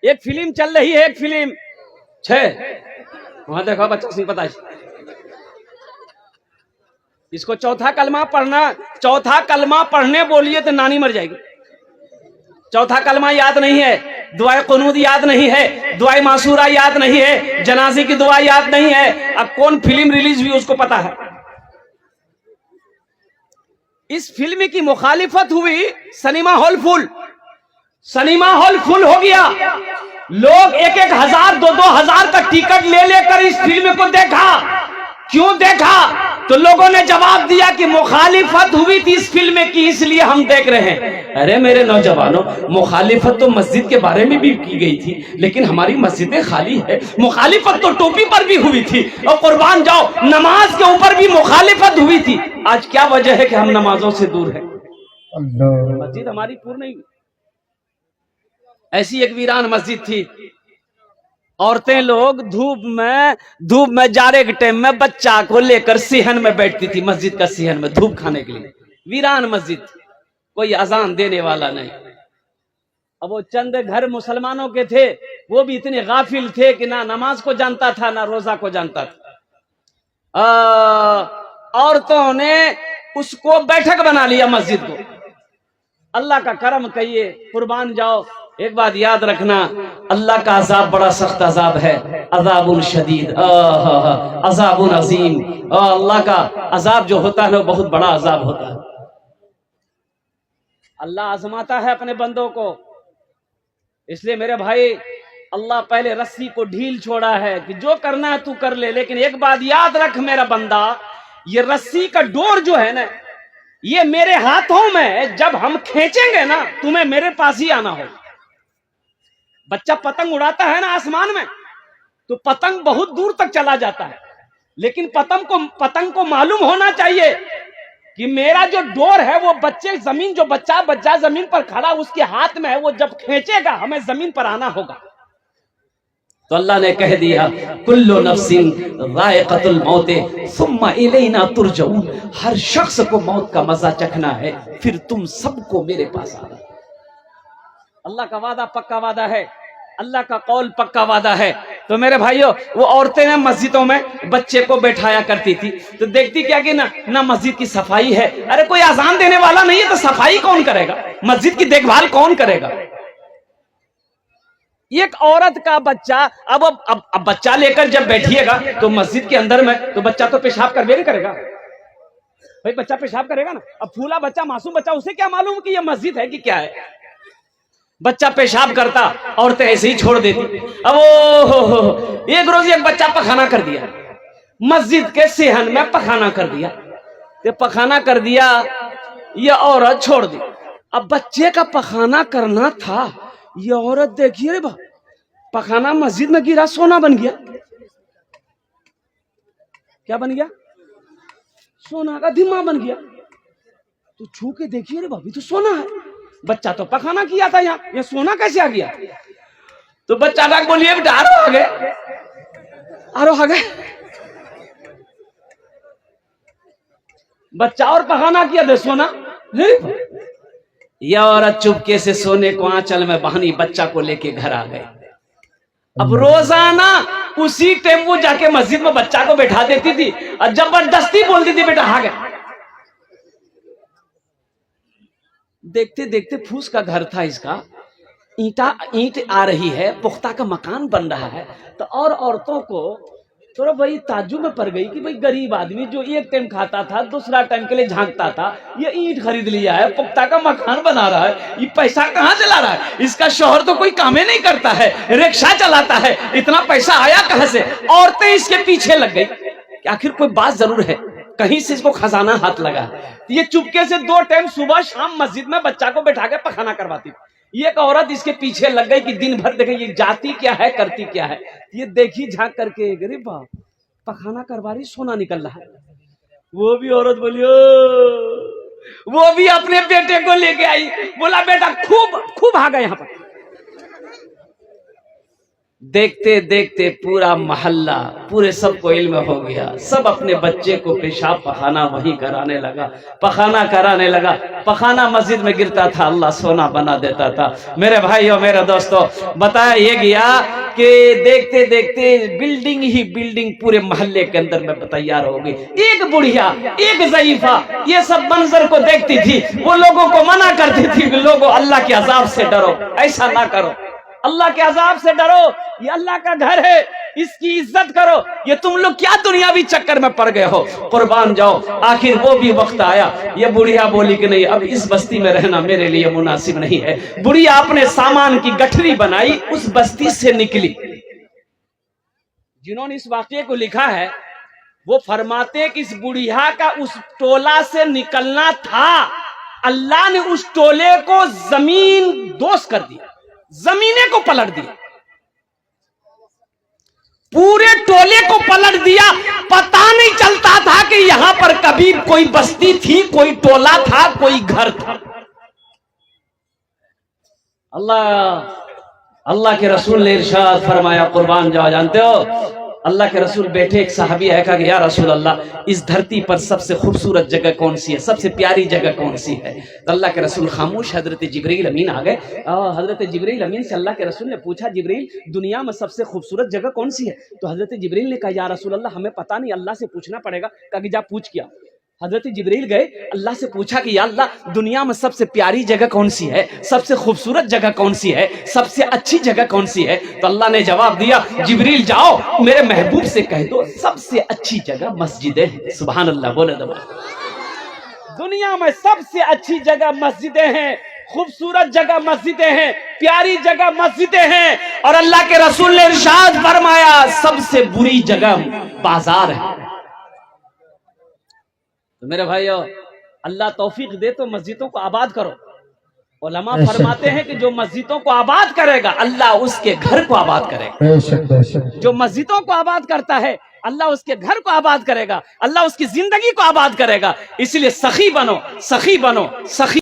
ایک فلم چل رہی ہے، ایک فلم 6 وہاں دیکھو بچوں سے پتا ہے اس کو چوتھا کلمہ پڑھنے بولیے تو نانی مر جائے گی. چوتھا کلمہ یاد نہیں ہے، دعائے قنوت یاد نہیں ہے، دعائے معصورہ یاد نہیں ہے، جنازے کی دعا یاد نہیں ہے. اب کون فلم ریلیز ہوئی اس کو پتا ہے. اس فلم کی مخالفت ہوئی، سنیما ہال فل ہو گیا. لوگ 1,000 2,000 کا ٹکٹ لے کر اس فلم کو دیکھا. کیوں دیکھا؟ تو لوگوں نے جواب دیا کہ مخالفت ہوئی تھی اس فلم کی، اس لیے ہم دیکھ رہے ہیں. ارے میرے نوجوانوں، مخالفت تو مسجد کے بارے میں بھی کی گئی تھی، لیکن ہماری مسجدیں خالی ہے. مخالفت تو ٹوپی پر بھی ہوئی تھی، اور قربان جاؤ نماز کے اوپر بھی مخالفت ہوئی تھی. آج کیا وجہ ہے کہ ہم نمازوں سے دور ہیں؟ مسجد ہماری پور نہیں. ایسی ایک ویران مسجد تھی. عورتیں لوگ دھوپ میں جارے کے ٹائم میں بچہ کو لے کر صحن میں بیٹھتی تھی، مسجد کا صحن میں دھوپ کھانے کے لیے. ویران مسجد تھی، کوئی اذان دینے والا نہیں. اب وہ چند گھر مسلمانوں کے تھے، وہ بھی اتنے غافل تھے کہ نہ نماز کو جانتا تھا نہ روزہ کو جانتا تھا. عورتوں نے اس کو بیٹھک بنا لیا مسجد کو. اللہ کا کرم کہیے، قربان جاؤ. ایک بات یاد رکھنا، اللہ کا عذاب بڑا سخت عذاب ہے. عذاب شدید، عذاب عظیم. اللہ کا عذاب جو ہوتا ہے وہ بہت بڑا عذاب ہوتا ہے. اللہ آزماتا ہے اپنے بندوں کو. اس لیے میرے بھائی، اللہ پہلے رسی کو ڈھیل چھوڑا ہے کہ جو کرنا ہے تو کر لے، لیکن ایک بات یاد رکھ میرا بندہ، یہ رسی کا ڈور جو ہے نا، یہ میرے ہاتھوں میں جب ہم کھینچیں گے نا، تمہیں میرے پاس ہی آنا ہوگا. بچہ پتنگ اڑاتا ہے نا آسمان میں، تو پتنگ بہت دور تک چلا جاتا ہے، لیکن پتنگ کو معلوم ہونا چاہیے کہ میرا جو ڈور ہے وہ بچہ زمین پر کھڑا اس کے ہاتھ میں ہے، وہ جب کھینچے گا ہمیں زمین پر آنا ہوگا. تو اللہ نے کہہ دیا کل نفس ذائقۃ الموت ثم الینا ترجعون. ہر شخص کو موت کا مزہ چکھنا ہے، پھر تم سب کو میرے پاس آنا. اللہ کا وعدہ پکا وعدہ ہے، اللہ کا قول پکا وعدہ ہے. تو میرے بھائیوں، وہ عورتیں مسجدوں میں بچے کو بیٹھایا کرتی تھی، تو دیکھتی کیا کہ نہ مسجد کی صفائی ہے. ارے کوئی اذان دینے والا نہیں ہے تو صفائی کون کرے گا؟ مسجد کی دیکھ بھال کون کرے گا؟ ایک عورت کا بچہ، اب بچہ لے کر جب بیٹھیے گا تو مسجد کے اندر میں، تو بچہ تو پیشاب کر بھی نہیں کرے گا بھائی. بچہ پیشاب کرے گا نا. اب پھولا بچہ، معصوم بچہ، اسے کیا معلوم کہ یہ مسجد ہے کہ کیا ہے؟ بچہ پیشاب کرتا، عورتیں ایسے ہی چھوڑ دیتی. اب ایک روز ایک بچہ پخانا کر دیا، مسجد کے صحن میں پخانا کر دیا. پخانا کر دیا، یہ عورت چھوڑ دی. اب بچے کا پخانا کرنا تھا، یہ عورت دیکھیے رے پخانا مسجد میں گرا، سونا بن گیا. کیا بن گیا؟ سونا کا دھما بن گیا. تو چھو کے دیکھیے رے بھابھی، تو سونا ہے. بچہ تو پخانا کیا تھا یہاں، یہ سونا کیسے آ گیا؟ تو بچہ ڈاک بولیے بیٹا آرو آ گئے. بچہ اور پخانا کیا دے سونا. یہ عورت چپکے سے سونے کو آنچل میں بہنی، بچہ کو لے کے گھر آ گئے. اب روزانہ اسی ٹائم وہ جا کے مسجد میں بچہ کو بیٹھا دیتی تھی اور زبردستی بولتی تھی بیٹا آ گئے. دیکھتے دیکھتے پھوس کا گھر تھا اس کا، اینٹ آ رہی ہے، پختہ کا مکان بن رہا ہے. تو اور عورتوں کو تھوڑا بھائی تعجب میں پڑ گئی کہ بھائی غریب آدمی جو ایک ٹائم کھاتا تھا دوسرا ٹائم کے لیے جھانکتا تھا، یہ اینٹ خرید لیا ہے، پختہ کا مکان بنا رہا ہے، یہ پیسہ کہاں سے لا رہا ہے؟ اس کا شوہر تو کوئی کام ہی نہیں کرتا ہے، رکشہ چلاتا ہے، اتنا پیسہ آیا کہاں سے؟ عورتیں اس کے پیچھے لگ گئی کہ آخر کوئی بات ضرور ہے، کہیں سے اس کو خزانہ ہاتھ لگا. یہ چپکے سے 2 ٹائم صبح شام مسجد میں بچہ کو بٹھا کے پخانا کرواتی. یہ ایک عورت اس کے پیچھے لگ گئی کہ دن بھر دیکھیں یہ جاتی کیا ہے، کرتی کیا ہے. یہ دیکھی جھانک کر کے، غریب باپ پخانا کروا رہی، سونا نکل رہا ہے. وہ بھی عورت بولی، وہ بھی اپنے بیٹے کو لے کے آئی، بولا بیٹا خوب آ گئے یہاں پر. دیکھتے دیکھتے پورا محلہ پورے سب کو علم ہو گیا، سب اپنے بچے کو پیشاب پخانہ وہیں کرانے لگا، پخانہ کرانے لگا، پخانہ مسجد میں گرتا تھا، اللہ سونا بنا دیتا تھا۔ میرے بھائیوں میرے دوستو، بتایا یہ گیا کہ دیکھتے دیکھتے بلڈنگ ہی بلڈنگ پورے محلے کے اندر میں تیار ہو گئی۔ ایک بڑھیا، ایک ضعیفہ یہ سب منظر کو دیکھتی تھی، وہ لوگوں کو منع کرتی تھی کہ لوگوں اللہ کے عذاب سے ڈرو، ایسا نہ کرو، اللہ کے عذاب سے ڈرو، یہ اللہ کا گھر ہے، اس کی عزت کرو، یہ تم لوگ کیا دنیاوی چکر میں پڑ گئے ہو، قربان جاؤ۔ آخر وہ بھی وقت آیا، یہ بڑھیا بولی کہ نہیں، اب اس بستی میں رہنا میرے لیے مناسب نہیں ہے۔ بڑھیا اپنے سامان کی گٹھری بنائی، اس بستی سے نکلی۔ جنہوں نے اس واقعے کو لکھا ہے وہ فرماتے کہ اس بڑھیا کا اس ٹولہ سے نکلنا تھا، اللہ نے اس ٹولے کو زمین دوز کر دیا، زمینے کو پلٹ دیا، پورے ٹولے کو پلٹ دیا۔ پتہ نہیں چلتا تھا کہ یہاں پر کبھی کوئی بستی تھی، کوئی ٹولہ تھا، کوئی گھر تھا۔ اللہ کے رسول نے ارشاد فرمایا، قربان جاؤ، جانتے ہو اللہ کے رسول بیٹھے، ایک صحابی ہے، کہا کہ یا رسول اللہ اس دھرتی پر سب سے خوبصورت جگہ کون سی ہے، سب سے پیاری جگہ کون سی ہے؟ تو اللہ کے رسول خاموش، حضرت جبریل امین آ گئے، حضرت جبریل امین سے اللہ کے رسول نے پوچھا، جبریل دنیا میں سب سے خوبصورت جگہ کون سی ہے؟ تو حضرت جبریل نے کہا یا رسول اللہ ہمیں پتہ نہیں، اللہ سے پوچھنا پڑے گا۔ کہا کہ جا پوچھ کیا۔ حضرت جبریل گئے، اللہ سے پوچھا کہ یا اللہ دنیا میں سب سے پیاری جگہ کون سی ہے، سب سے خوبصورت جگہ کون سی ہے، سب سے اچھی جگہ کون سی ہے؟ تو اللہ نے جواب دیا، جبریل جاؤ میرے محبوب سے کہہ دو سب سے اچھی جگہ مسجدیں ہیں۔ سبحان اللہ، بولے دو، دنیا میں سب سے اچھی جگہ مسجدیں ہیں، خوبصورت جگہ مسجدیں ہیں، پیاری جگہ مسجدیں ہیں۔ اور اللہ کے رسول نے ارشاد فرمایا سب سے بری جگہ بازار ہے۔ تو میرے بھائیو، اللہ توفیق دے تو مسجدوں کو آباد کرو۔ علماء فرماتے ہیں کہ جو مسجدوں کو آباد کرے گا اللہ اس کے گھر کو آباد کرے گا۔ جو مسجدوں کو آباد کرتا ہے اللہ اس کے گھر کو آباد کرے گا، اللہ اس کی زندگی کو آباد کرے گا۔ اس لیے سخی بنو، سخی بنو، سخی